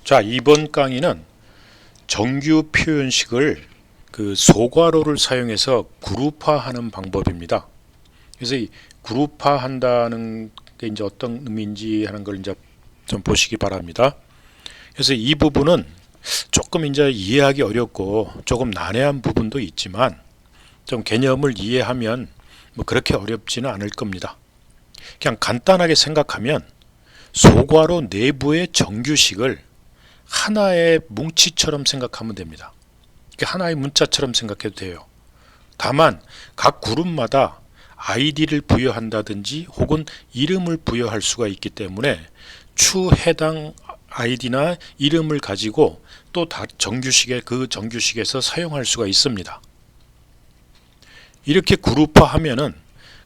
자, 이번 강의는 정규 표현식을 소괄호를 사용해서 그룹화하는 방법입니다. 그래서 이 그룹화한다는 게 이제 어떤 의미인지 하는 걸 이제 좀 보시기 바랍니다. 그래서 이 부분은 조금 이제 이해하기 어렵고 조금 난해한 부분도 있지만 좀 개념을 이해하면 뭐 그렇게 어렵지는 않을 겁니다. 그냥 간단하게 생각하면 소괄호 내부의 정규식을 하나의 뭉치처럼 생각하면 됩니다. 하나의 문자처럼 생각해도 돼요. 다만 각 그룹마다 아이디를 부여한다든지 혹은 이름을 부여할 수가 있기 때문에 추 해당 아이디나 이름을 가지고 또 정규식의 그 정규식에서 사용할 수가 있습니다. 이렇게 그룹화하면은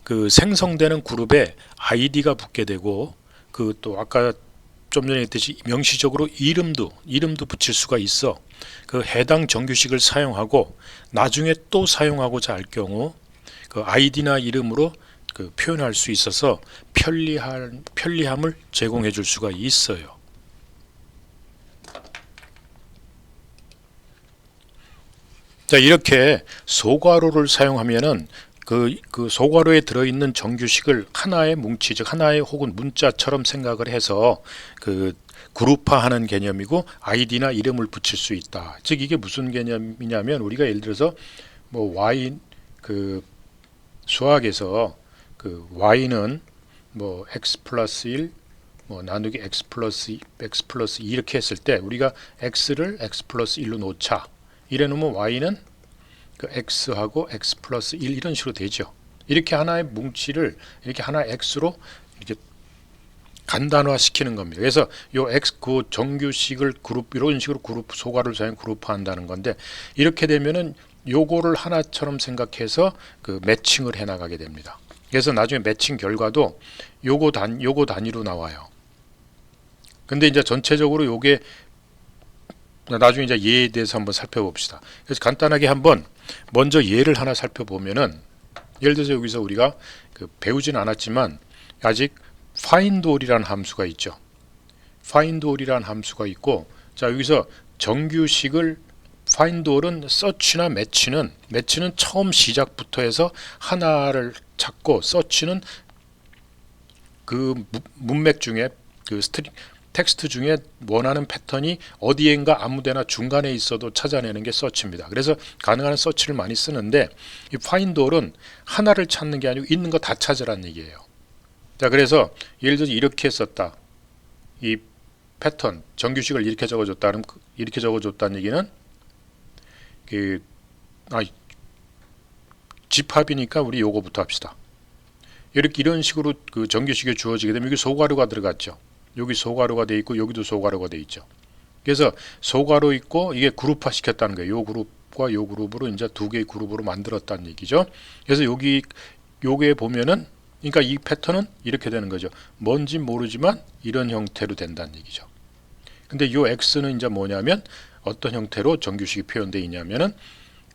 그 생성되는 그룹에 아이디가 붙게 되고 그 또 아까 좀 전에 했듯이 명시적으로 이름도 붙일 수가 있어. 그 해당 정규식을 사용하고 나중에 또 사용하고자 할 경우 그 아이디나 이름으로 그 표현할 수 있어서 편리함을 제공해 줄 수가 있어요. 자, 이렇게 소괄호를 사용하면은 그 소괄호에 들어있는 정규식을 하나의 뭉치, 즉 하나의 혹은 문자처럼 생각을 해서 그 그룹화하는 개념이고 아이디나 이름을 붙일 수 있다. 즉 이게 무슨 개념이냐면 우리가 예를 들어서 뭐 y 그 수학에서 그 y는 뭐 x 플러스 1 뭐 나누기 x 플러스 2 이렇게 했을 때 우리가 x를 x 플러스 1로 놓자. 이래 놓으면 y는 그 x하고 x 플러스 1 이런 식으로 되죠. 이렇게 하나의 뭉치를 이렇게 하나의 x로 이렇게 간단화 시키는 겁니다. 그래서 요 x 그 정규식을 그룹 이런 식으로 그룹 소괄호를 사용 그룹화한다는 건데 이렇게 되면은 요거를 하나처럼 생각해서 그 매칭을 해 나가게 됩니다. 그래서 나중에 매칭 결과도 요거 단위로 나와요. 근데 이제 전체적으로 요게 나중에 이제 예에 대해서 한번 살펴봅시다. 그래서 간단하게 한번 먼저 예를 하나 살펴보면은 예를 들어서 여기서 우리가 배우진 않았지만 아직 find all이라는 함수가 있죠. find all이라는 함수가 있고 자 여기서 정규식을 find all은 search나 match는 처음 시작부터 해서 하나를 찾고 search는 그 문맥 중에 그 스트링 텍스트 중에 원하는 패턴이 어디엔가 아무데나 중간에 있어도 찾아내는 게 서치입니다. 그래서 가능한 서치를 많이 쓰는데 이 find all은 하나를 찾는 게 아니고 있는 거 다 찾으라는 얘기예요. 자 그래서 예를 들어서 이렇게 썼다. 이 패턴 정규식을 이렇게 적어줬다는 얘기는 집합이니까 우리 요거부터 합시다. 이런 식으로 그 정규식이 주어지게 되면 여기 소괄호가 들어갔죠. 여기 소괄호가 돼 있고 여기도 소괄호가 돼 있죠. 그래서 소괄호 있고 이게 그룹화 시켰다는 거예요. 요 그룹과 요 그룹으로 이제 두 개의 그룹으로 만들었다는 얘기죠. 그래서 요게 보면은 그러니까 이 패턴은 이렇게 되는 거죠. 뭔지 모르지만 이런 형태로 된다는 얘기죠. 근데 요 x는 이제 뭐냐면 어떤 형태로 정규식이 표현되어 있냐면은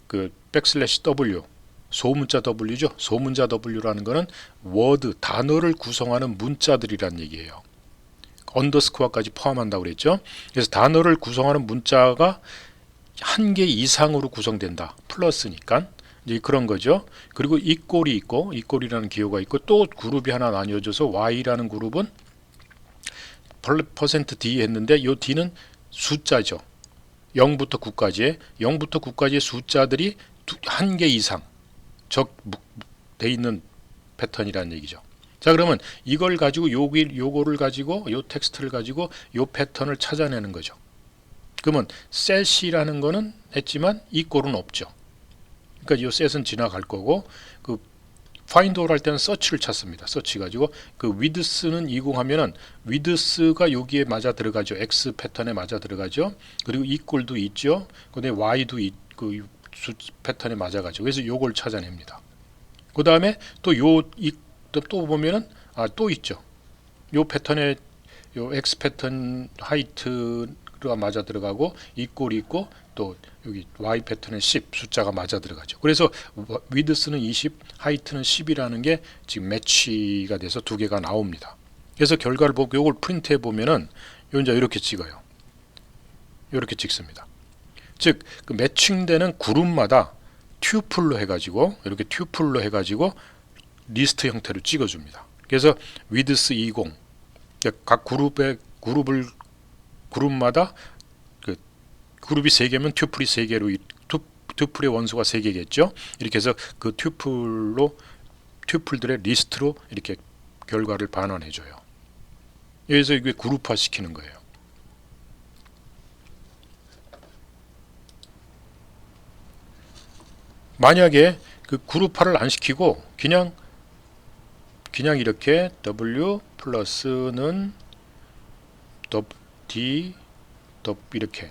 그 백슬래시 w 소문자 w죠. 소문자 w라는 거는 워드 단어를 구성하는 문자들이란 얘기예요. 언더스코어까지 포함한다고 그랬죠. 그래서 단어를 구성하는 문자가 한 개 이상으로 구성된다. 플러스니까 이제 그런 거죠. 그리고 이꼴이 있고 이꼴이라는 기호가 있고 또 그룹이 하나 나뉘어져서 y라는 그룹은 %d 했는데 이 d는 숫자죠. 0부터 9까지의 숫자들이 한 개 이상 적돼 있는 패턴이라는 얘기죠. 자 그러면 이걸 가지고 요거를 가지고 요 텍스트를 가지고 요 패턴을 찾아내는 거죠. 그러면 set이라는 거는 했지만 이 꼴은 없죠. 그러니까 요 set은 지나갈 거고 그 find all 할 때는 search를 찾습니다. search 가지고 그 width는 이공하면은 width가 여기에 맞아 들어가죠. x 패턴에 맞아 들어가죠. 그리고 이 꼴도 있죠. 근데 y도 그 패턴에 맞아 가지고 그래서 요걸 찾아냅니다. 그 다음에 또 보면은 또 있죠. 요 패턴에 요 X 패턴 하이트가 맞아 들어가고 이 꼴이 있고 또 여기 Y 패턴에 10 숫자가 맞아 들어가죠. 그래서 위드스는 20, 하이트는 10이라는 게 지금 매치가 돼서 두 개가 나옵니다. 그래서 결과를 보고 요걸 프린트해 보면은 요 이제 이렇게 찍어요. 이렇게 찍습니다. 즉 그 매칭되는 그룹마다 튜플로 해가지고 이렇게 튜플로 해가지고 리스트 형태로 찍어줍니다. 그래서 width 20, 각 그룹마다 그 그룹이 3개면 튜플이 3개로 튜플의 원소가 3개겠죠. 이렇게 해서 그 튜플들의 리스트로 이렇게 결과를 반환해줘요. 여기서 이게 그룹화 시키는 거예요. 만약에 그 그룹화를 안 시키고 그냥 이렇게 W 플러스는 D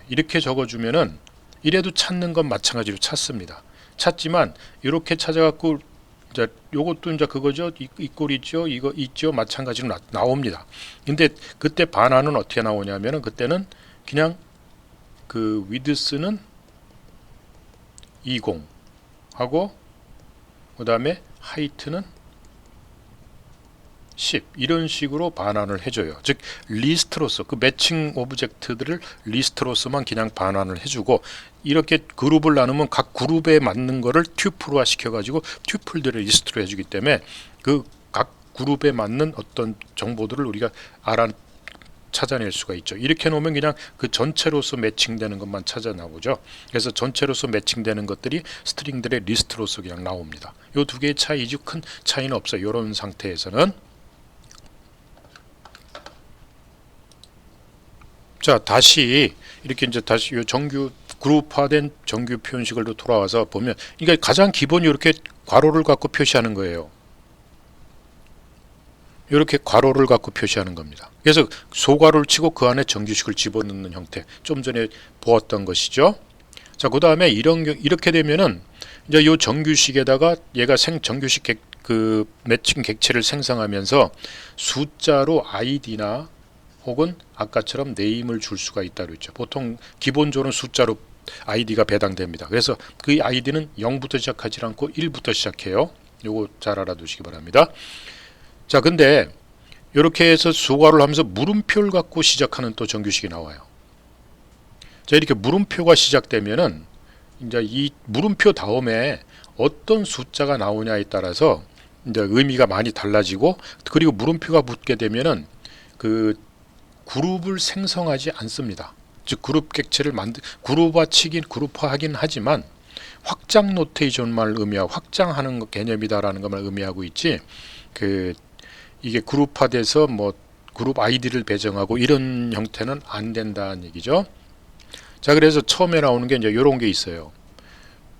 이렇게 적어주면은 이래도 찾는 건 마찬가지로 찾습니다. 찾지만 이렇게 찾아갖고 이제 요것도 이제 그거죠. 이 꼴이죠. 이거 있죠. 마찬가지로 나옵니다. 근데 그때 반환은 어떻게 나오냐면은 그때는 그냥 그 width는 20 하고 그 다음에 height는 10 이런 식으로 반환을 해줘요. 즉 리스트로서 그 매칭 오브젝트들을 리스트로서만 그냥 반환을 해주고 이렇게 그룹을 나누면 각 그룹에 맞는 거를 튜플화 시켜가지고 튜플들을 리스트로 해주기 때문에 그 각 그룹에 맞는 어떤 정보들을 우리가 찾아낼 수가 있죠. 이렇게 놓으면 그냥 그 전체로서 매칭되는 것만 찾아 나오죠. 그래서 전체로서 매칭되는 것들이 스트링들의 리스트로서 그냥 나옵니다. 이 두 개의 차이지 큰 차이는 없어요. 이런 상태에서는. 자, 다시 이렇게 이제 다시 요 정규 그룹화된 정규 표현식으로 돌아와서 보면, 그러니까 가장 기본이 이렇게 괄호를 갖고 표시하는 거예요. 이렇게 괄호를 갖고 표시하는 겁니다. 그래서 소괄호를 치고 그 안에 정규식을 집어넣는 형태, 좀 전에 보았던 것이죠. 자, 그 다음에 이렇게 되면은 이제 이 정규식에다가 얘가 정규식 그 매칭 객체를 생성하면서 숫자로 id나 혹은 아까처럼 네임을 줄 수가 있다고 했죠. 보통 기본적으로 숫자로 id가 배당됩니다. 그래서 그 id는 0부터 시작하지 않고 1부터 시작해요. 요거 잘 알아두시기 바랍니다. 자, 근데 이렇게 해서 소괄호를 하면서 물음표를 갖고 시작하는 또 정규식이 나와요. 자, 이렇게 물음표가 시작되면은 이제 이 물음표 다음에 어떤 숫자가 나오냐에 따라서 이제 의미가 많이 달라지고, 그리고 물음표가 붙게 되면은 그 그룹을 생성하지 않습니다. 즉 그룹 객체를 그룹화하긴 하지만 확장 노테이션만 의미하고 확장하는 개념이다라는 것만 의미하고 있지, 이게 그룹화돼서 뭐 그룹 아이디를 배정하고 이런 형태는 안 된다는 얘기죠. 자, 그래서 처음에 나오는 게 이제 이런 게 있어요.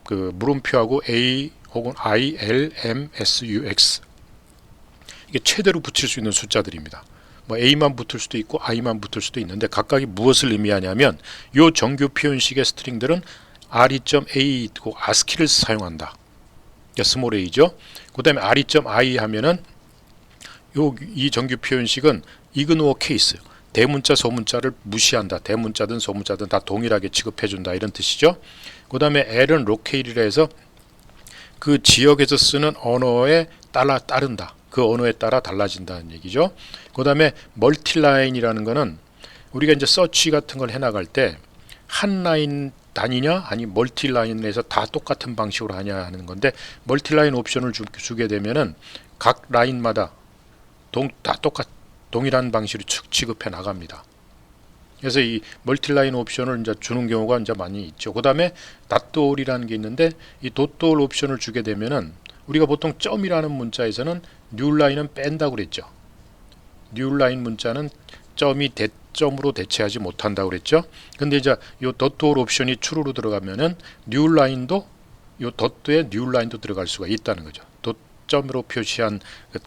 그 물음표하고 A 혹은 I, L, M, S, U, X, 이게 최대로 붙일 수 있는 숫자들입니다. 뭐 A만 붙을 수도 있고 I만 붙을 수도 있는데 각각이 무엇을 의미하냐면 이 정규 표현식의 스트링들은 re.a 고 ASCII를 사용한다. 스몰 a죠. 그 다음에 re.i 하면은 이 정규 표현식은 이그노어 케이스, 대문자 소문자를 무시한다. 대문자든 소문자든 다 동일하게 취급해준다, 이런 뜻이죠. 그 다음에 L은 로케이트라 해서 그 지역에서 쓰는 언어에 따른다. 그 언어에 따라 달라진다는 얘기죠. 그 다음에 멀티라인이라는 거는 우리가 이제 서치 같은 걸 해나갈 때 한 라인 단위냐 아니 멀티라인에서 다 똑같은 방식으로 하냐 하는 건데, 멀티라인 옵션을 주게 되면은 각 라인마다 다 동일한 방식으로 취급해 나갑니다. 그래서 이 멀티라인 옵션을 이제 주는 경우가 이제 많이 있죠. 그 다음에 닷돌이라는 게 있는데, 이 닷돌 옵션을 주게 되면은 우리가 보통 점이라는 문자에서는 뉴라인은 뺀다고 그랬죠. 뉴라인 문자는 점이 대점으로 대체하지 못한다고 그랬죠. 근데 이제 이 닷돌 옵션이 true로 들어가면은 뉴라인도 이 닷도에 뉴라인도 들어갈 수가 있다는 거죠. 점으로 표시한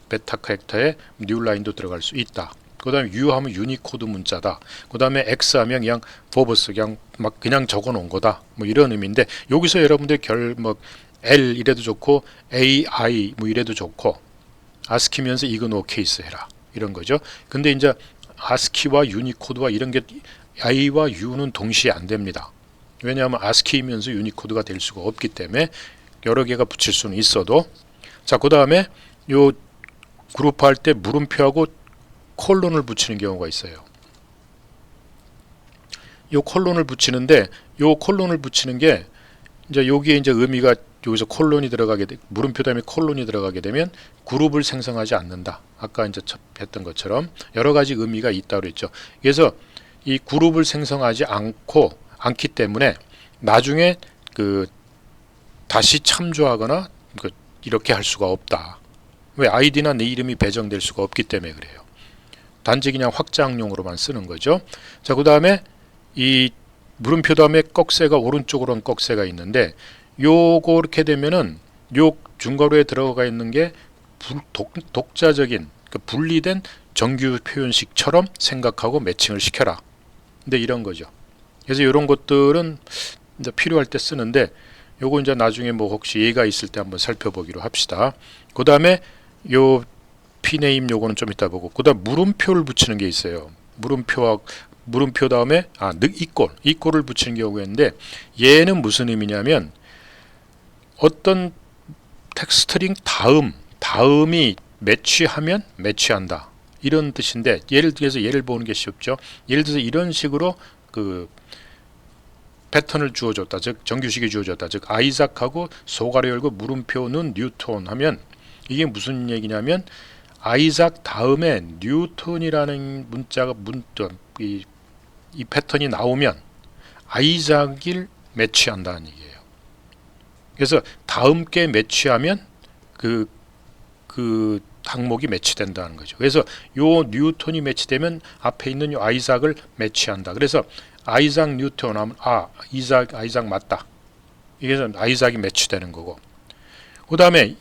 베타 캐릭터에 뉴라인도 들어갈 수 있다. 그 다음에 U 하면 유니코드 문자다. 그 다음에 X 하면 그냥 버버스 그냥 적어 놓은 거다. 뭐 이런 의미인데, 여기서 여러분들 L 이래도 좋고 A, I 뭐 이래도 좋고 ASCII면서 이그노어 케이스 해라, 이런 거죠. 근데 이제 ASCII와 유니코드와 이런 게 I와 U는 동시에 안 됩니다. 왜냐하면 ASCII면서 유니코드가 될 수가 없기 때문에 여러 개가 붙일 수는 있어도. 자, 그 다음에 요 그룹화할 때 물음표하고 콜론을 붙이는 경우가 있어요. 요 콜론을 붙이는데 요 콜론을 붙이는 게 이제 여기에 이제 의미가 여기서 콜론이 들어가게 물음표 다음에 콜론이 들어가게 되면 그룹을 생성하지 않는다. 아까 이제 했던 것처럼 여러 가지 의미가 있다고 그랬죠. 그래서 이 그룹을 생성하지 않기 때문에 나중에 그 다시 참조하거나 이렇게 할 수가 없다. 왜? 아이디나 내 이름이 배정될 수가 없기 때문에 그래요. 단지 그냥 확장용으로만 쓰는 거죠. 자, 그 다음에 이 물음표 다음에 꺽쇠가 오른쪽으로는 꺽쇠가 있는데 요거 이렇게 되면은 요 중괄호에 들어가 있는 게 독자적인 분리된 정규 표현식처럼 생각하고 매칭을 시켜라. 근데 이런 거죠. 그래서 이런 것들은 이제 필요할 때 쓰는데 요거 이제 나중에 뭐 혹시 예가 있을 때 한번 살펴보기로 합시다. 그 다음에 요 pname 요거는 좀 이따 보고, 그 다음 물음표를 붙이는 게 있어요. 물음표 다음에 이꼴을 붙이는 경우가 있는데 얘는 무슨 의미냐면 어떤 텍스트링 다음이 매치하면 매치한다 이런 뜻인데, 예를 들어서 예를 보는 게 쉽죠. 예를 들어서 이런 식으로 그 패턴을 주어줬다, 즉 정규식이 주어졌다, 즉 아이작하고 소가로 열고 물음표는 뉴턴 하면 이게 무슨 얘기냐면 아이작 다음에 뉴턴이라는 문자가 이 패턴이 나오면 아이작을 매치한다는 얘기예요. 그래서 다음 게 매치하면 그 항목이 매치된다는 거죠. 그래서 요 뉴턴이 매치되면 앞에 있는 요 아이작을 매치한다. 그래서 아이작 뉴턴 하면 아이작 맞다. 이게 아이작이 매치되는 거고. 그 다음에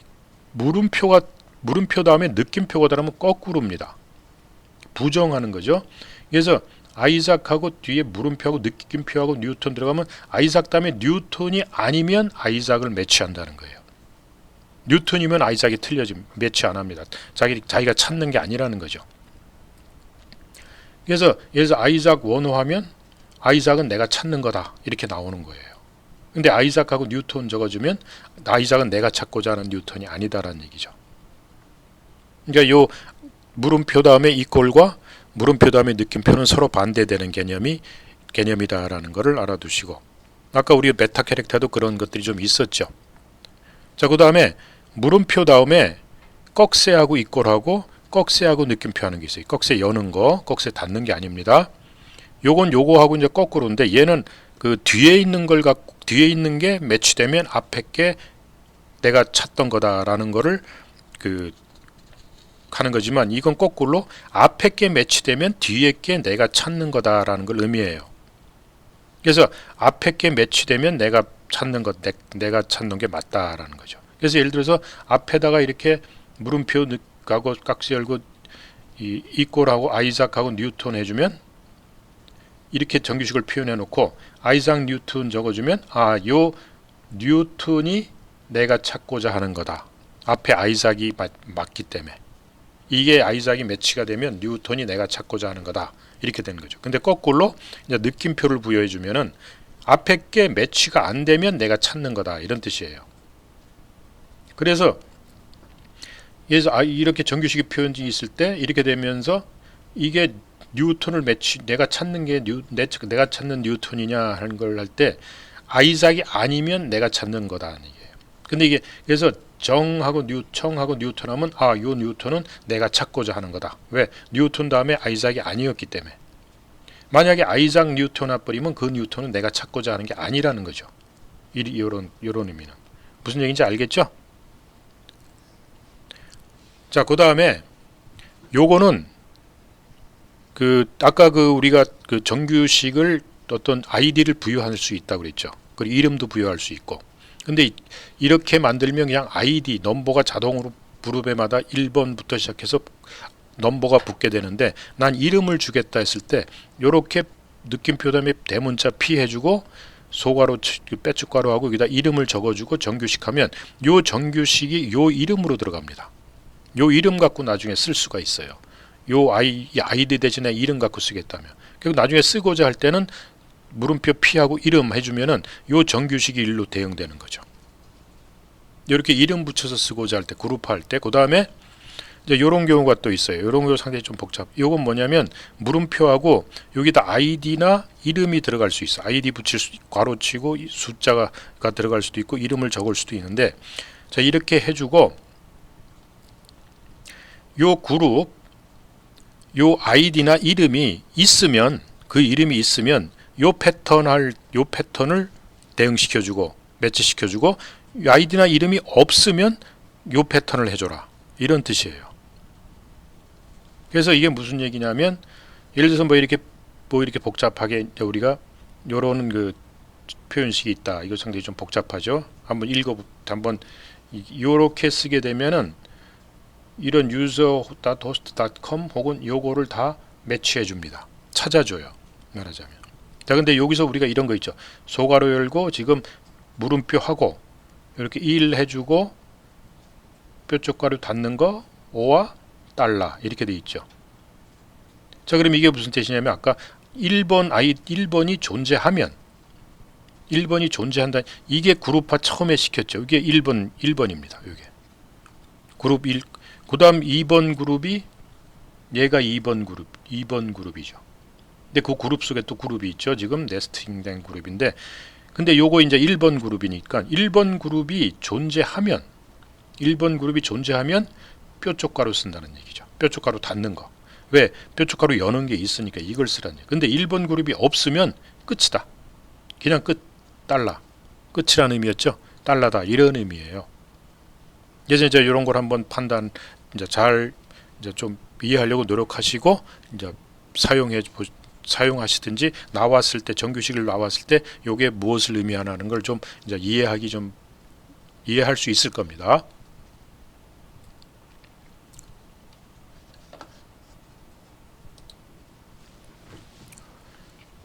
물음표 다음에 느낌표가 들어가면 거꾸로입니다. 부정하는 거죠. 그래서 아이작하고 뒤에 물음표하고 느낌표하고 뉴턴 들어가면 아이작 다음에 뉴턴이 아니면 아이작을 매치한다는 거예요. 뉴턴이면 아이작이 틀려지면 매치 안 합니다. 자기가 찾는 게 아니라는 거죠. 그래서 예를 들어서 아이작 원호하면 아이작은 내가 찾는 거다 이렇게 나오는 거예요. 근데 아이작하고 뉴턴 적어주면 아이작은 내가 찾고자 하는 뉴턴이 아니다라는 얘기죠. 그러니까 요 물음표 다음에 이꼴과 물음표 다음에 느낌표는 서로 반대되는 개념이다라는 것을 알아두시고, 아까 우리 메타 캐릭터도 그런 것들이 좀 있었죠. 자, 그 다음에 물음표 다음에 꺽쇠하고 이꼴하고 꺽쇠하고 느낌표 하는 게 있어요. 꺽쇠 여는 거, 꺽쇠 닫는 게 아닙니다. 요건 요거하고 이제 거꾸로인데 얘는 그 뒤에 있는 게 매치되면 앞에 게 내가 찾던 거다라는 거를 하는 거지만, 이건 거꾸로 앞에 게 매치되면 뒤에 게 내가 찾는 거다라는 걸 의미해요. 그래서 앞에 게 매치되면 내가 찾는 게 맞다라는 거죠. 그래서 예를 들어서 앞에다가 이렇게 물음표하고 깍지 열고 이꼴하고 아이작하고 뉴턴 해주면 이렇게 정규식을 표현해 놓고 아이작 뉴턴 적어주면 요 뉴턴이 내가 찾고자 하는 거다. 앞에 아이작이 맞기 때문에 이게 아이작이 매치가 되면 뉴턴이 내가 찾고자 하는 거다 이렇게 되는 거죠. 근데 거꾸로 이제 느낌표를 부여해 주면은 앞에 게 매치가 안 되면 내가 찾는 거다 이런 뜻이에요. 그래서 이렇게 정규식의 표현이 있을 때 이렇게 되면서 이게 뉴턴을 내가 찾는 게 내가 찾는 뉴턴이냐 하는 걸 할 때 아이작이 아니면 내가 찾는 거다 하는 얘기예요. 근데 이게 그래서 청하고 뉴턴 하면 요 뉴턴은 내가 찾고자 하는 거다. 왜? 뉴턴 다음에 아이작이 아니었기 때문에. 만약에 아이작 뉴턴 해버리면 그 뉴턴은 내가 찾고자 하는 게 아니라는 거죠. 이런 의미는. 무슨 얘기인지 알겠죠? 자, 그 다음에 요거는 아까 우리가 정규식을 어떤 아이디를 부여할 수 있다고 그랬죠. 그리고 이름도 부여할 수 있고. 근데 이렇게 만들면 그냥 아이디 넘버가 자동으로 그룹에마다 1번부터 시작해서 넘버가 붙게 되는데, 난 이름을 주겠다 했을 때 요렇게 느낌표 다음에 대문자 P 해주고 소괄호 빼축괄호하고 여기다 이름을 적어주고 정규식 하면 요 정규식이 요 이름으로 들어갑니다. 요 이름 갖고 나중에 쓸 수가 있어요. 요 아이디 대신에 이름 갖고 쓰겠다면. 그리고 나중에 쓰고자 할 때는 물음표 P하고 이름 해주면은 요 정규식이 일로 대응되는 거죠. 이렇게 이름 붙여서 쓰고자 할 때, 그룹화할 때, 그 다음에 이제 이런 경우가 또 있어요. 이런 경우 상당히 좀 복잡. 이건 뭐냐면 물음표하고 여기다 아이디나 이름이 들어갈 수 있어. 아이디 붙일 수, 괄호치고 숫자가 들어갈 수도 있고 이름을 적을 수도 있는데, 자 이렇게 해주고 요 그룹 요 아이디나 이름이 있으면, 그 이름이 있으면 요 패턴을 대응시켜주고 매치시켜주고, 아이디나 이름이 없으면 요 패턴을 해줘라, 이런 뜻이에요. 그래서 이게 무슨 얘기냐면, 예를 들어서 뭐 이렇게 복잡하게 우리가 요런 그 표현식이 있다. 이거 상당히 좀 복잡하죠. 한번 요렇게 쓰게 되면은 이런 user.host.com 혹은 요거를 다 매치해 줍니다. 찾아줘요, 말하자면. 자 근데 여기서 우리가 이런 거 있죠. 소괄호 열고 지금 물음표 하고 이렇게 1 해주고 뾰족가루 닫는 거 5와 달러 이렇게 돼 있죠. 자 그럼 이게 무슨 뜻이냐면, 아까 1번이 존재한다. 이게 그룹화 처음에 시켰죠. 이게 1번입니다. 이게 그룹 1. 그 다음 2번 그룹이 얘가 2번 그룹이죠. 근데 그 그룹 속에 또 그룹이 있죠. 지금 네스팅된 그룹인데, 근데 요거 이제 1번 그룹이니까 1번 그룹이 존재하면 뾰족가루 쓴다는 얘기죠. 뾰족가루 닫는 거. 왜? 뾰족가루 여는 게 있으니까 이걸 쓰라는 얘기. 근데 1번 그룹이 없으면 끝이다. 그냥 끝. 달러. 끝이라는 의미였죠. 달러다. 이런 의미예요. 이제 이런 걸 한번 판단 잘 좀 이해하려고 노력하시고 이제 사용하시든지, 나왔을 때 정규식을 나왔을 때 요게 무엇을 의미하는 걸 좀 이제 이해할 수 있을 겁니다.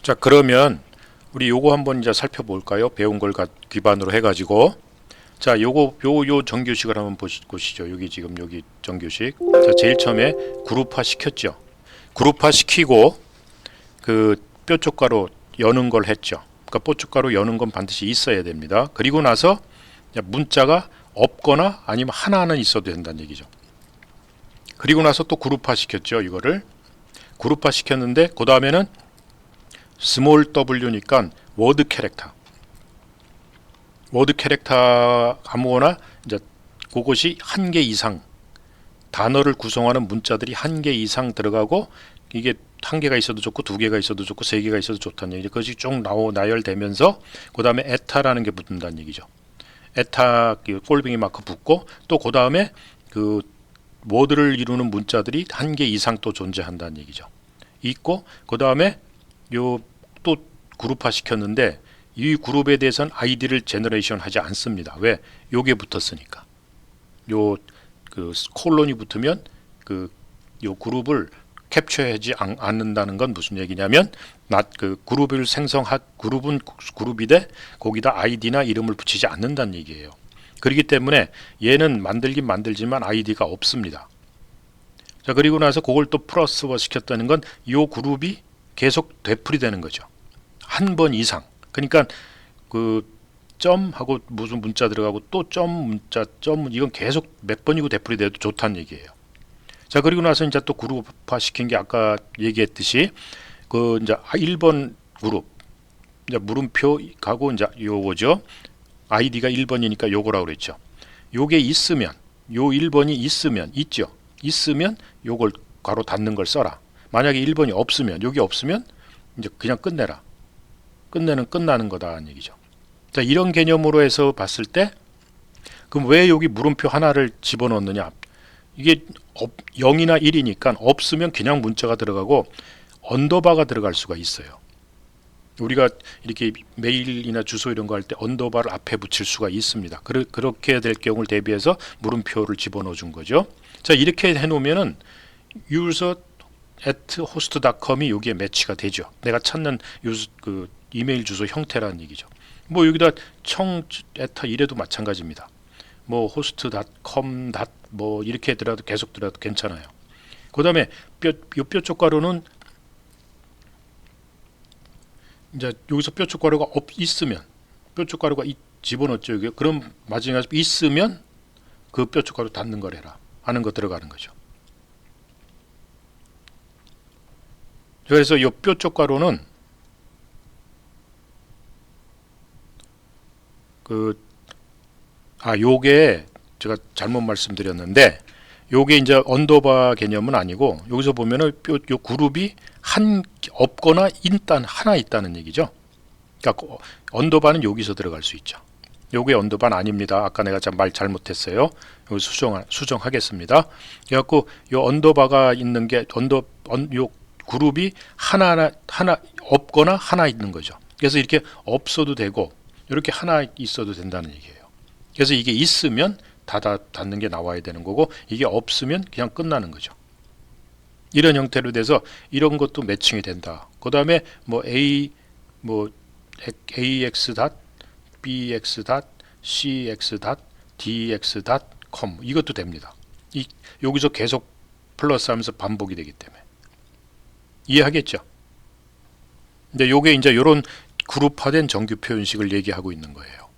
자 그러면 우리 요거 한번 이제 살펴볼까요? 배운 걸 기반으로 해가지고. 자 요 정규식을 한번 보시죠. 여기 지금 여기 정규식. 자 제일 처음에 그룹화 시켰죠. 그룹화 시키고 그 뾰족가루 여는 걸 했죠. 그러니까 뾰족가루 여는 건 반드시 있어야 됩니다. 그리고 나서 문자가 없거나 아니면 하나는 있어도 된다는 얘기죠. 그리고 나서 또 그룹화 시켰죠. 이거를 그룹화 시켰는데 그 다음에는 스몰 w니까 워드 캐릭터 아무거나 이제 그것이 한 개 이상, 단어를 구성하는 문자들이 한 개 이상 들어가고, 이게 한 개가 있어도 좋고 두 개가 있어도 좋고 세 개가 있어도 좋다는 얘기죠. 그것이 쭉 나열되면서 그 다음에 에타라는 게 붙는다는 얘기죠. 에타 꼴뱅이 마크 붙고, 또 그 다음에 그 워드를 이루는 문자들이 한 개 이상 또 존재한다는 얘기죠. 있고 그 다음에 요 또 그룹화 시켰는데 이 그룹에 대해서는 아이디를 제너레이션 하지 않습니다. 왜? 요게 붙었으니까. 요 그 콜론이 붙으면 요 그룹을 캡처하지 않는다는 건 무슨 얘기냐면, 그룹은 그룹이되 거기다 아이디나 이름을 붙이지 않는다는 얘기예요. 그렇기 때문에 얘는 만들긴 만들지만 아이디가 없습니다. 자 그리고 나서 그걸 또 플러스워 시켰다는 건 요 그룹이 계속 되풀이되는 거죠. 한 번 이상. 그러니까 그 점하고 무슨 문자 들어가고 또 이건 계속 몇 번이고 되풀이돼도 좋다는 얘기예요. 자 그리고 나서 이제 또 그룹화 시킨 게 아까 얘기했듯이 그 이제 1번 그룹 이제 물음표 가고 이제 요거죠. 아이디가 1번이니까 요거라고 그랬죠. 요게 있으면, 요 1번이 있으면 요걸 괄호 닫는 걸 써라. 만약에 1번이 없으면, 여기 없으면 이제 그냥 끝나는 거다는 얘기죠. 자 이런 개념으로 해서 봤을 때, 그럼 왜 여기 물음표 하나를 집어넣느냐? 이게 0이나 1이니까 없으면 그냥 문자가 들어가고 언더바가 들어갈 수가 있어요. 우리가 이렇게 메일이나 주소 이런 거 할 때 언더바를 앞에 붙일 수가 있습니다. 그렇게 될 경우를 대비해서 물음표를 집어넣어 준 거죠. 자 이렇게 해놓으면은 user@host.com이 여기에 매치가 되죠. 내가 찾는 그 이메일 주소 형태라는 얘기죠. 뭐 여기다 청@ 이래도 마찬가지입니다. 뭐 host.com 뭐 이렇게 들어도 계속 들어도 괜찮아요. 그 다음에 뾰족가루는 이제 여기서 뾰족가루가 있으면 뾰족가루가 집어넣었죠. 여기. 그럼 마지막에 있으면 그 뾰족가루 닫는 걸 해라 하는 거 들어가는 거죠. 그래서 이 뼈 쪽 가로는 요게 제가 잘못 말씀드렸는데, 요게 이제 언더바 개념은 아니고, 여기서 보면은 요 그룹이 없거나 하나 있다는 얘기죠. 그러니까 언더바는 여기서 들어갈 수 있죠. 요게 언더바는 아닙니다. 아까 내가 말 잘못했어요. 여기 수정하겠습니다. 그래갖고 요 언더바가 있는 게 요 그룹이 하나 없거나 하나 있는 거죠. 그래서 이렇게 없어도 되고 이렇게 하나 있어도 된다는 얘기예요. 그래서 이게 있으면 닫는 게 나와야 되는 거고, 이게 없으면 그냥 끝나는 거죠. 이런 형태로 돼서 이런 것도 매칭이 된다. 그 다음에 ax 닷 bx 닷 cx 닷 dx 닷 com 이것도 됩니다. 여기서 계속 플러스하면서 반복이 되기 때문에 이해하겠죠? 근데 요게 이제 이런 그룹화된 정규 표현식을 얘기하고 있는 거예요.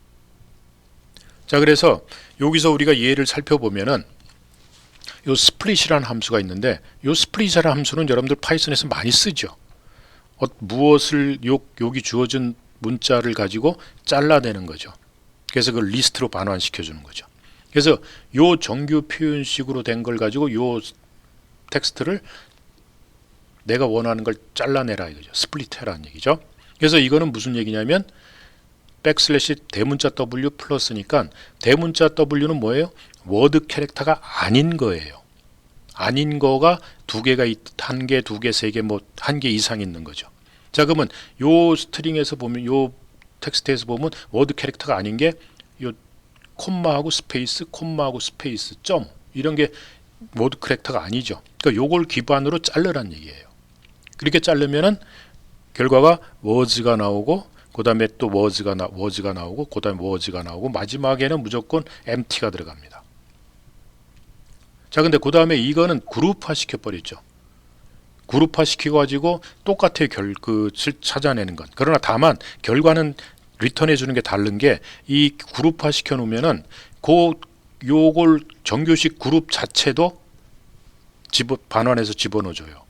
자, 그래서 여기서 우리가 예를 살펴보면은 요 스플릿이라는 함수가 있는데, 요 스플릿이라는 함수는 여러분들 파이썬에서 많이 쓰죠. 무엇을 여기 주어진 문자를 가지고 잘라내는 거죠. 그래서 그걸 리스트로 반환시켜 주는 거죠. 그래서 요 정규 표현식으로 된 걸 가지고 요 텍스트를 내가 원하는 걸 잘라내라 이거죠. 스플릿 해라는 얘기죠. 그래서 이거는 무슨 얘기냐면 백슬래시 대문자 W 플러스니까, 대문자 W는 뭐예요? 워드 캐릭터가 아닌 거예요. 아닌 거가 두 개가 한 개, 두 개, 세 개, 한 개 이상 있는 거죠. 자, 그러면 요 스트링에서 보면, 요 텍스트에서 보면 워드 캐릭터가 아닌 게 요 콤마하고 스페이스, 콤마하고 스페이스, 점 이런 게 워드 캐릭터가 아니죠. 그러니까 요걸 기반으로 자르란 얘기예요. 그렇게 자르면은 결과가 워즈가 나오고, 그 다음에 또 워즈가 나오고, 그 다음에 워즈가 나오고, 마지막에는 무조건 empty가 들어갑니다. 자, 근데 그 다음에 이거는 그룹화 시켜버렸죠. 그룹화 시켜가지고 똑같아요. 찾아내는 건. 그러나 다만 결과는 리턴해 주는 게 다른 게, 이 그룹화 시켜 놓으면은 요걸 정규식 그룹 자체도 반환해서 집어넣어줘요.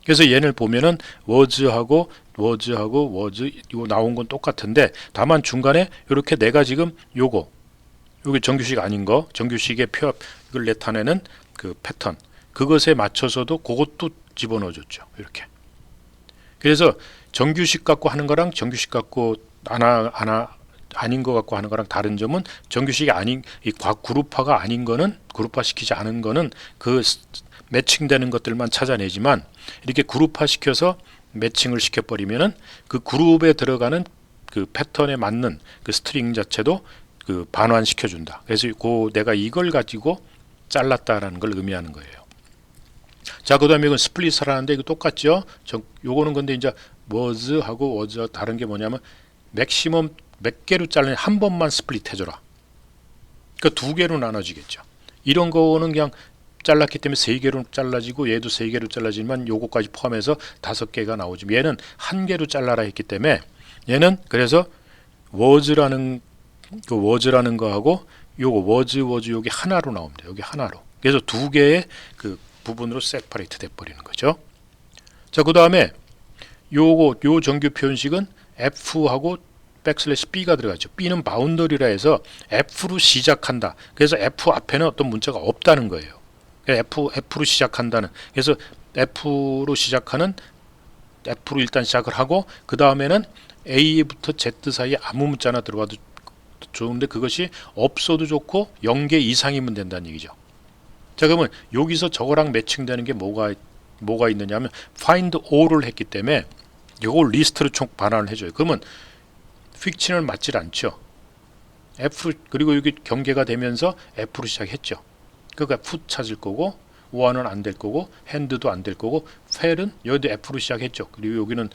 그래서 얘를 보면은 워즈하고 워즈 이거 나온 건 똑같은데, 다만 중간에 이렇게 내가 지금 여기 정규식 아닌 거, 정규식의 이걸 나타내는 그 패턴, 그것에 맞춰서도 그것도 집어넣어줬죠. 이렇게. 그래서 정규식 갖고 하는 거랑 정규식 갖고 아닌 거 갖고 하는 거랑 다른 점은, 정규식이 아닌 이 그룹화가 아닌 거는, 그룹화 시키지 않은 거는 그 매칭되는 것들만 찾아내지만, 이렇게 그룹화 시켜서 매칭을 시켜버리면은 그 그룹에 들어가는 그 패턴에 맞는 그 스트링 자체도 그 반환시켜준다. 그래서 내가 이걸 가지고 잘랐다라는 걸 의미하는 거예요. 자, 그 다음에 이건 스플릿을 하는데 이거 똑같죠? 요거는 근데 이제 was하고 was 다른 게 뭐냐면, 맥시멈 몇 개로 잘라내, 한 번만 스플릿 해줘라. 그러니까 두 개로 나눠지겠죠. 이런 거는 그냥 잘랐기 때문에 세 개로 잘라지고, 얘도 세 개로 잘라지만 요거까지 포함해서 5개가 나오지. 얘는 한 개로 잘라라 했기 때문에, 얘는 그래서 was라는 거하고 요거 was 여기 하나로 나옵니다. 여기 하나로. 그래서 두 개의 그 부분으로 세퍼레이트 돼 버리는 거죠. 자, 그 다음에 요 정규 표현식은 f하고 백슬래시 b가 들어가죠. b는 바운더리라 해서 f로 시작한다. 그래서 f 앞에는 어떤 문자가 없다는 거예요. f로 시작한다는. 그래서 f로 시작하는, f로 일단 시작을 하고, 그 다음에는 a부터 z 사이에 아무 문자나 들어가도 좋은데, 그것이 없어도 좋고 0개 이상이면 된다는 얘기죠. 자, 그러면 여기서 저거랑 매칭되는 게 뭐가 있느냐면, find all을 했기 때문에 이걸 리스트로 총 반환을 해줘요. 그러면 픽션을 맞질 않죠. 그리고 여기 경계가 되면서 F로 시작했죠. 그러니까 풋 찾을 거고, 오아는 안 될 거고, 핸드도 안 될 거고, 펠은 여기도 F로 시작했죠. 그리고 여기는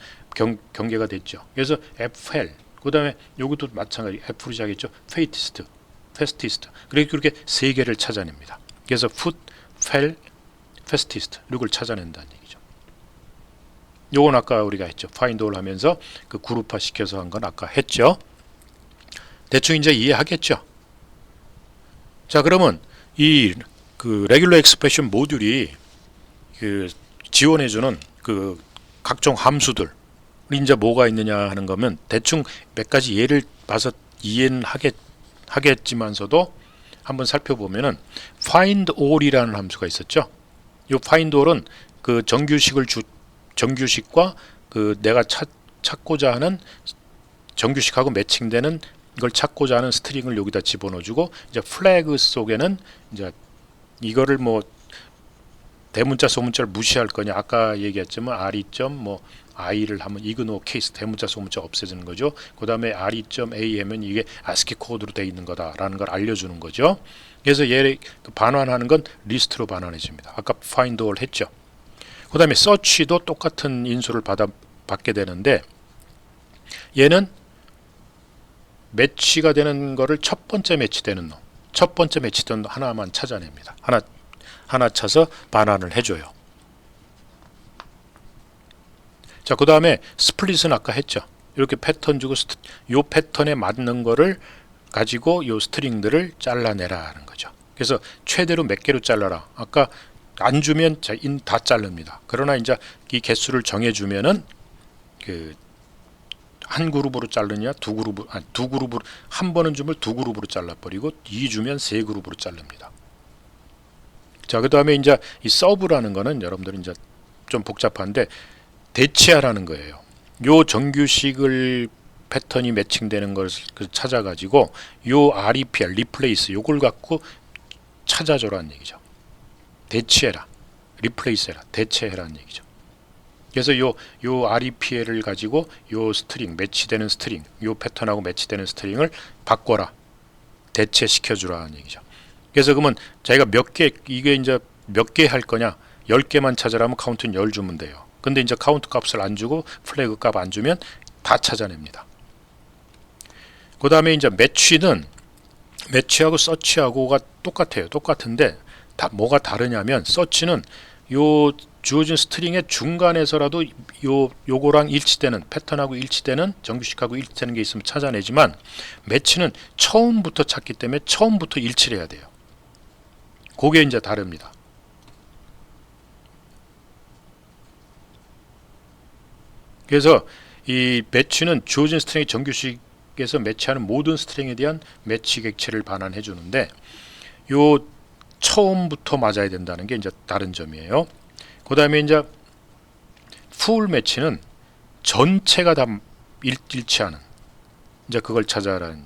경계가 됐죠. 그래서 FL, 그 다음에 여기도 마찬가지 F로 시작했죠. fastest. 그렇게 세 개를 찾아냅니다. 그래서 풋, 펠, fastest 이걸 찾아낸다는 얘기죠. 요건 아까 우리가 했죠. find all 하면서 그 그룹화 시켜서 한 건 아까 했죠. 대충 이제 이해하겠죠. 자, 그러면 그 레귤러 익스프레션 모듈이 그 지원해주는 그 각종 함수들 이제 뭐가 있느냐 하는 거면 대충 몇 가지 예를 봐서 이해는 하겠지만서도 한번 살펴보면은 find all이라는 함수가 있었죠. 이 find all은 그 정규식과 그 내가 찾고자 하는 정규식하고 매칭되는 이걸 찾고자 하는 스트링을 여기다 집어넣어주고 이제 플래그 속에는 이제 이거를 뭐 대문자 소문자를 무시할 거냐 아까 얘기했지만 re.뭐 뭐 i를 하면 이그노 케이스 대문자 소문자 없애지는 거죠. 그 다음에 re.a 하면 이게 ASCII 코드로 되어 있는 거다라는 걸 알려주는 거죠. 그래서 얘를 반환하는 건 리스트로 반환해 줍니다. 아까 find all 했죠. 그 다음에 search도 똑같은 인수를 받게 되는데 얘는 매치가 되는 거를 첫 번째 매치되는 놈, 첫 번째 매치된 하나만 찾아냅니다. 하나 찾아서 반환을 해줘요. 자, 그 다음에 스플릿은 아까 했죠. 이렇게 패턴 주고 요 패턴에 맞는 거를 가지고 요 스트링들을 잘라내라 하는 거죠. 그래서 최대로 몇 개로 잘라라. 아까 안 주면 다 자릅니다. 그러나 이제 이 개수를 정해주면은 그 한 그룹으로 자르냐 두 그룹으로 한 번은 주면 두 그룹으로 잘라버리고 2 주면 세 그룹으로 자릅니다. 자, 그 다음에 이제 이 서브라는 거는 여러분들은 이제 좀 복잡한데 대체하라는 거예요. 요 정규식을 패턴이 매칭되는 것을 찾아가지고 요 REPR, replace 요걸 갖고 찾아줘라는 얘기죠. 대체해라, replace 해라, 대체해라는 얘기죠. 그래서 요 REPL을 가지고 요 스트링, 매치되는 스트링, 요 패턴하고 매치되는 스트링을 바꿔라, 대체시켜주라는 얘기죠. 그래서 그러면 자기가 이게 이제 몇 개 할 거냐, 10개만 찾으라면 카운트는 10 주면 돼요. 근데 이제 카운트 값을 안 주고 플래그 값 안 주면 다 찾아냅니다. 그 다음에 이제 매치하고 서치하고가 똑같아요. 똑같은데 뭐가 다르냐면 서치는 요 주어진 스트링의 중간에서라도 요거랑 일치되는 패턴하고 일치되는 정규식하고 일치되는 게 있으면 찾아내지만 매치는 처음부터 찾기 때문에 처음부터 일치를 해야 돼요. 그게 이제 다릅니다. 그래서 이 매치는 주어진 스트링의 정규식에서 매치하는 모든 스트링에 대한 매치 객체를 반환해 주는데 요 처음부터 맞아야 된다는 게 이제 다른 점이에요. 그 다음에 이제 풀 매치는 전체가 다 일치하는 이제 그걸 찾아라는.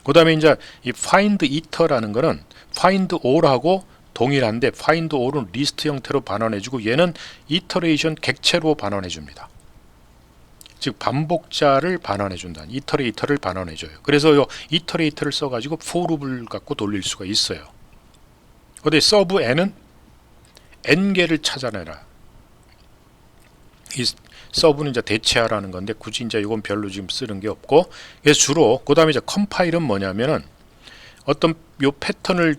그 다음에 이제 이 find it라는 거는 find all하고 동일한데 find all은 리스트 형태로 반환해주고 얘는 iteration 객체로 반환해줍니다. 즉 반복자를 반환해준다. iterator를 반환해줘요. 그래서 이 iterator를 써가지고 for loop을 갖고 돌릴 수가 있어요. 근데 서브 n은 n개를 찾아내라. 이 서브는 이제 대체하라는 건데 굳이 이제 이건 별로 지금 쓰는 게 없고, 그래서 주로 그 다음에 이제 컴파일은 뭐냐면은 어떤 요 패턴을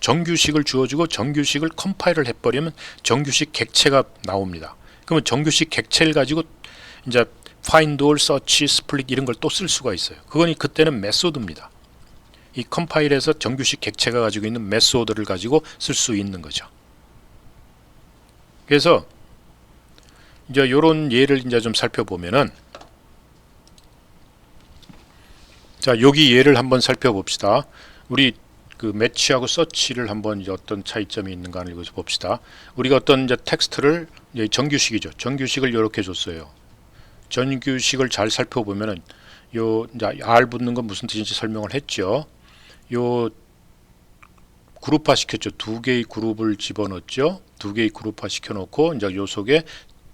정규식을 주어주고 정규식을 컴파일을 해버리면 정규식 객체가 나옵니다. 그러면 정규식 객체를 가지고 이제 find all, search, split 이런 걸 또 쓸 수가 있어요. 그거는 그때는 메소드입니다. 이 컴파일에서 정규식 객체가 가지고 있는 메소드를 가지고 쓸 수 있는 거죠. 그래서 이제 이런 예를 이제 좀 살펴보면은, 자, 여기 예를 한번 살펴봅시다. 우리 그 매치하고 서치를 한번 이제 어떤 차이점이 있는가를 여기서 봅시다. 우리가 어떤 이제 텍스트를 이제 정규식이죠. 정규식을 이렇게 줬어요. 정규식을 잘 살펴보면은 요 이제 R 붙는 건 무슨 뜻인지 설명을 했죠. 요 그룹화 시켰죠. 두 개의 그룹을 집어넣었죠. 두 개의 그룹화 시켜놓고 이제 요 속에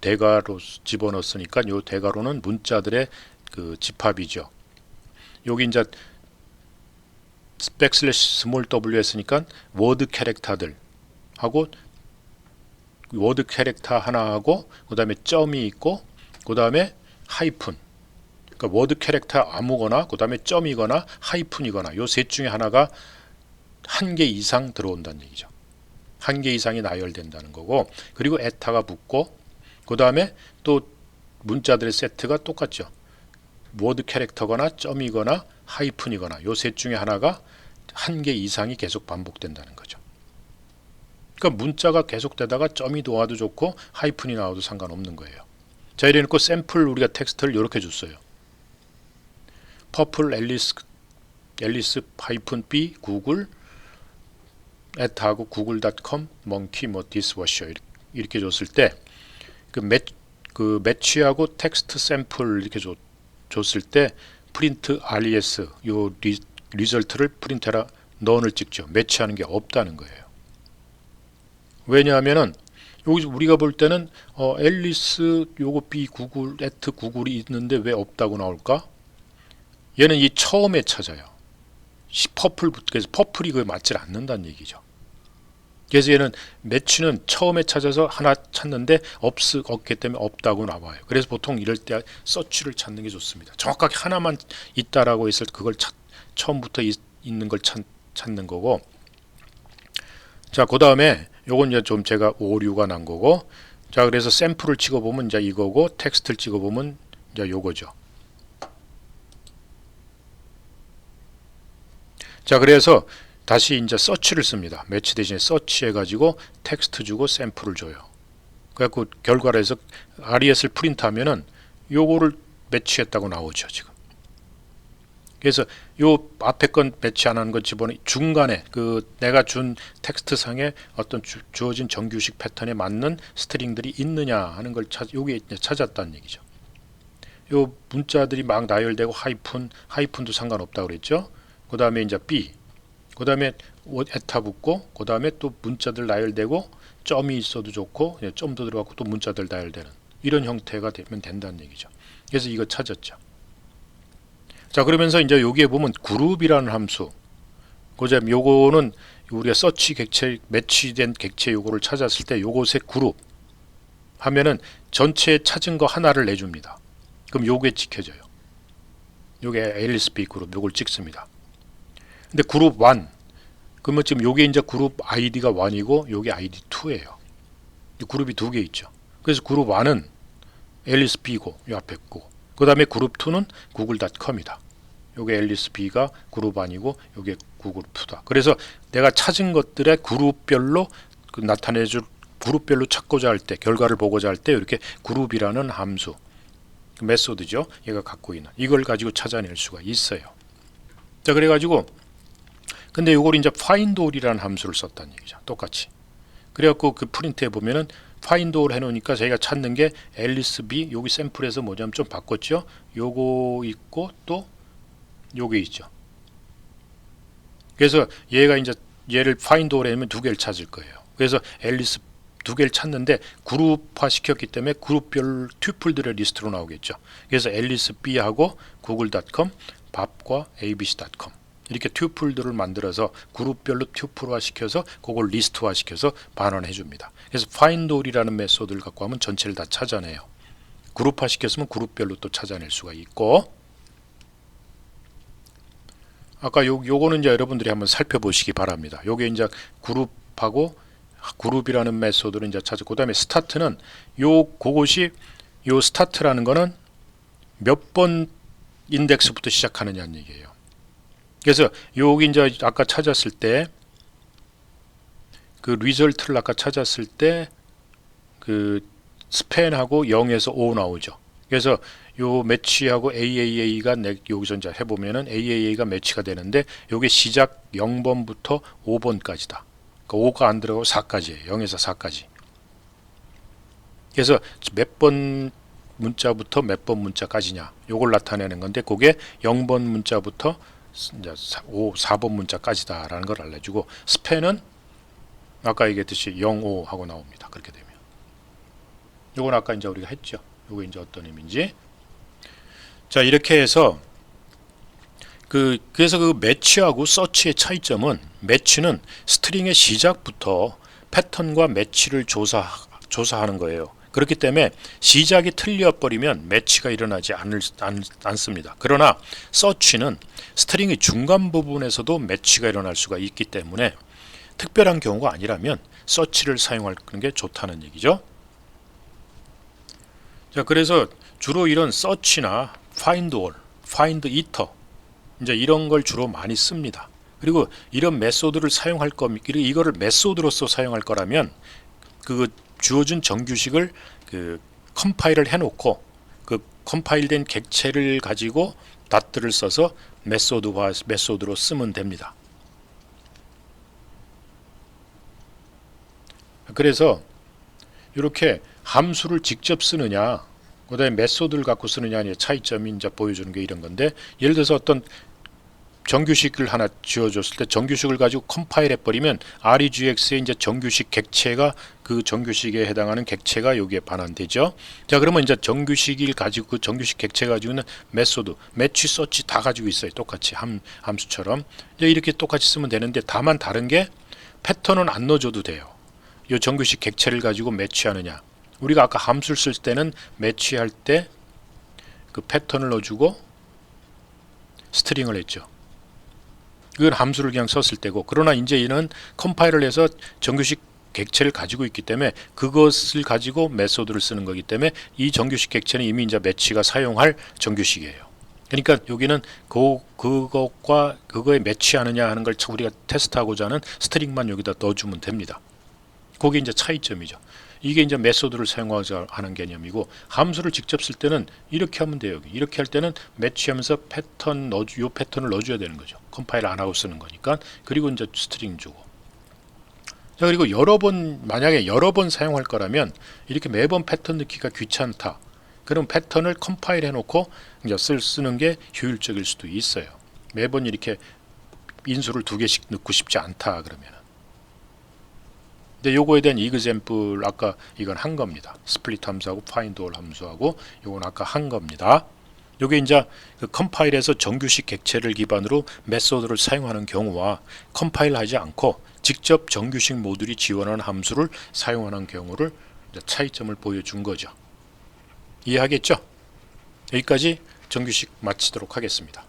대괄호 집어넣었으니까 요 대괄호는 문자들의 그 집합이죠. 여기 이제 백슬래시 스몰 w 했으니까 워드 캐릭터들 하고 워드 캐릭터 하나하고 그 다음에 점이 있고 그 다음에 하이픈, 그러니까 워드 캐릭터 아무거나 그 다음에 점이거나 하이픈이거나 요 셋 중에 하나가 한 개 이상 들어온다는 얘기죠. 한 개 이상이 나열된다는 거고, 그리고 에타가 붙고 그 다음에 또 문자들의 세트가 똑같죠. 워드 캐릭터거나 점이거나 하이픈이거나 요 셋 중에 하나가 한 개 이상이 계속 반복된다는 거죠. 그러니까 문자가 계속되다가 점이 나와도 좋고 하이픈이 나와도 상관없는 거예요. 자, 이래 놓고 샘플 우리가 텍스트를 이렇게 줬어요. 퍼플 앨리스 하이픈 B 구글 하고 google.com monkey 뭐 dishwasher 이렇게 줬을 때 그 매치하고 텍스트 샘플 이렇게 줬을 때 프린트 res 요 리절트를 프린트해라 넌을 찍죠. 매치하는 게 없다는 거예요. 왜냐하면은 여기서 우리가 볼 때는 앨리스 요거 B 구글 구글이 있는데 왜 없다고 나올까? 얘는 이 처음에 찾아요. 그래서 퍼플이 그에 맞질 않는다는 얘기죠. 그래서 얘는 매치는 처음에 찾아서 하나 찾는데 없기 때문에 없다고 나와요. 그래서 보통 이럴 때 서치를 찾는 게 좋습니다. 정확하게 하나만 있다라고 했을 때 그걸 처음부터 있는 걸 찾는 거고. 자, 그 다음에 요건 이제 좀 제가 오류가 난 거고. 자, 그래서 샘플을 찍어보면 이제 이거고, 텍스트를 찍어보면 이제 요거죠. 자, 그래서 다시 이제 서치를 씁니다. 매치 대신에 서치 해가지고 텍스트 주고 샘플을 줘요. 그래갖고 결과를 해서 RES를 프린트하면은 요거를 매치했다고 나오죠, 지금. 그래서 요 앞에 건 매치 안 하는 건 집어넣어 중간에 그 내가 준 텍스트 상에 어떤 주어진 정규식 패턴에 맞는 스트링들이 있느냐 하는 걸 요게 찾았다는 얘기죠. 요 문자들이 막 나열되고 하이픈도 상관없다고 그랬죠. 그 다음에 이제 B, 그 다음에 에타 붙고, 그 다음에 또 문자들 나열되고, 점이 있어도 좋고, 점도 들어가고 또 문자들 나열되는 이런 형태가 되면 된다는 얘기죠. 그래서 이거 찾았죠. 자, 그러면서 이제 여기에 보면 그룹이라는 함수, 그다음 요거는 우리가 서치 객체 매치된 객체 요거를 찾았을 때 요것의 그룹 하면은 전체 찾은 거 하나를 내줍니다. 그럼 요게 찍혀져요. 요게 앨리스 그룹 요걸 찍습니다. 근데 그룹 1 그러면 지금 요게 이제 그룹 아이디가 1이고 요게 아이디 2예요. 그룹이 두 개 있죠. 그래서 그룹 1은 앨리스 B고 요 앞에 거. 그 다음에 그룹 2는 google.com이다. 요게 앨리스 B가 그룹 1이고 요게 구글 2다. 그래서 내가 찾은 것들의 그룹별로 나타내줄 그룹별로 찾고자 할 때 결과를 보고자 할 때 이렇게 그룹이라는 함수 메소드죠. 얘가 갖고 있는 이걸 가지고 찾아낼 수가 있어요. 자, 그래가지고 근데 요걸 이제 find all이라는 함수를 썼다는 얘기죠. 똑같이. 그래갖고 그 프린트해 보면은 find all 해놓으니까 저희가 찾는 게 앨리스 B 여기 샘플에서 뭐냐면 좀 바꿨죠. 요거 있고 또 요게 있죠. 그래서 얘가 이제 얘를 find all 하면 두 개를 찾을 거예요. 그래서 앨리스 두 개를 찾는데 그룹화 시켰기 때문에 그룹별 튜플들의 리스트로 나오겠죠. 그래서 앨리스 B하고 google.com, 밥과 abc.com 이렇게 튜플들을 만들어서 그룹별로 튜플화 시켜서 그걸 리스트화 시켜서 반환해 줍니다. 그래서 find all이라는 메소드를 갖고 하면 전체를 다 찾아내요. 그룹화 시켰으면 그룹별로 또 찾아낼 수가 있고, 아까 요거는 이제 여러분들이 한번 살펴보시기 바랍니다. 요게 이제 그룹하고 그룹이라는 메소드를 이제 찾고, 그다음에 스타트는 그것이 요 스타트라는 거는 몇 번 인덱스부터 시작하느냐는 얘기예요. 그래서 여기 이제 아까 찾았을 때 그 리절트를 아까 찾았을 때 그 스팬하고 0에서 5 나오죠. 그래서 요 매치하고 AAA가 여기서 이제 해보면은 AAA가 매치가 되는데 요게 시작 0번부터 5번까지다. 그러니까 5가 안 들어가고 4까지예요. 0에서 4까지. 그래서 몇 번 문자부터 몇 번 문자까지냐 요걸 나타내는 건데 그게 0번 문자부터 이제 4번 문자까지다라는 걸 알려주고, 스팬은 아까 얘기했듯이 0, 5 하고 나옵니다. 그렇게 되면 요건 아까 이제 우리가 했죠. 요거 이제 어떤 의미인지. 자, 이렇게 해서 그래서 그 매치하고 서치의 차이점은 매치는 스트링의 시작부터 패턴과 매치를 조사하는 거예요. 그렇기 때문에 시작이 틀려버리면 매치가 일어나지 않습니다. 그러나 서치는 스트링의 중간 부분에서도 매치가 일어날 수가 있기 때문에 특별한 경우가 아니라면 서치를 사용하는 게 좋다는 얘기죠. 자, 그래서 주로 이런 서치나 find all, find iter 이제 이런 걸 주로 많이 씁니다. 그리고 이런 메소드를 사용할 겁니다. 이거를 메소드로서 사용할 거라면 그 주어진 정규식을 컴파일을 해놓고 그 컴파일된 객체를 가지고 닷들을 써서 메소드로 쓰면 됩니다. 그래서 이렇게 함수를 직접 쓰느냐, 그다음에 메소드를 갖고 쓰느냐의 차이점이 이제 보여주는 게 이런 건데, 예를 들어서 어떤 정규식을 하나 지어줬을 때 정규식을 가지고 컴파일 해버리면 REGX의 이제 정규식 객체가 그 정규식에 해당하는 객체가 여기에 반환되죠. 자, 그러면 이제 정규식을 가지고 그 정규식 객체 가지고는 메소드, 매치, 서치 다 가지고 있어요. 똑같이 함수처럼 이제 이렇게 똑같이 쓰면 되는데, 다만 다른 게 패턴은 안 넣어줘도 돼요. 이 정규식 객체를 가지고 매치하느냐. 우리가 아까 함수를 쓸 때는 매치할 때 그 패턴을 넣어주고 스트링을 했죠. 그건 함수를 그냥 썼을 때고, 그러나 이제 이는 컴파일을 해서 정규식 객체를 가지고 있기 때문에 그것을 가지고 메소드를 쓰는 거기 때문에 이 정규식 객체는 이미 이제 매치가 사용할 정규식이에요. 그러니까 여기는 그것과 그거에 매치하느냐 하는 걸 우리가 테스트하고자 하는 스트링만 여기다 넣어주면 됩니다. 그게 이제 차이점이죠. 이게 이제 메소드를 사용하자 하는 개념이고, 함수를 직접 쓸 때는 이렇게 하면 돼요. 이렇게 할 때는 매치하면서 요 패턴을 넣어줘야 되는 거죠. 컴파일 안 하고 쓰는 거니까. 그리고 이제 스트링 주고. 자, 그리고 만약에 여러 번 사용할 거라면 이렇게 매번 패턴 넣기가 귀찮다. 그럼 패턴을 컴파일 해놓고 이제 쓰는 게 효율적일 수도 있어요. 매번 이렇게 인수를 2개씩 넣고 싶지 않다 그러면. 근데 요거에 대한 이그젬플 아까 이건 한 겁니다. 스플릿 함수하고 파인드 올 함수하고 요건 아까 한 겁니다. 요게 이제 그 컴파일에서 정규식 객체를 기반으로 메소드를 사용하는 경우와 컴파일 하지 않고 직접 정규식 모듈이 지원하는 함수를 사용하는 경우를 차이점을 보여준 거죠. 이해하겠죠? 여기까지 정규식 마치도록 하겠습니다.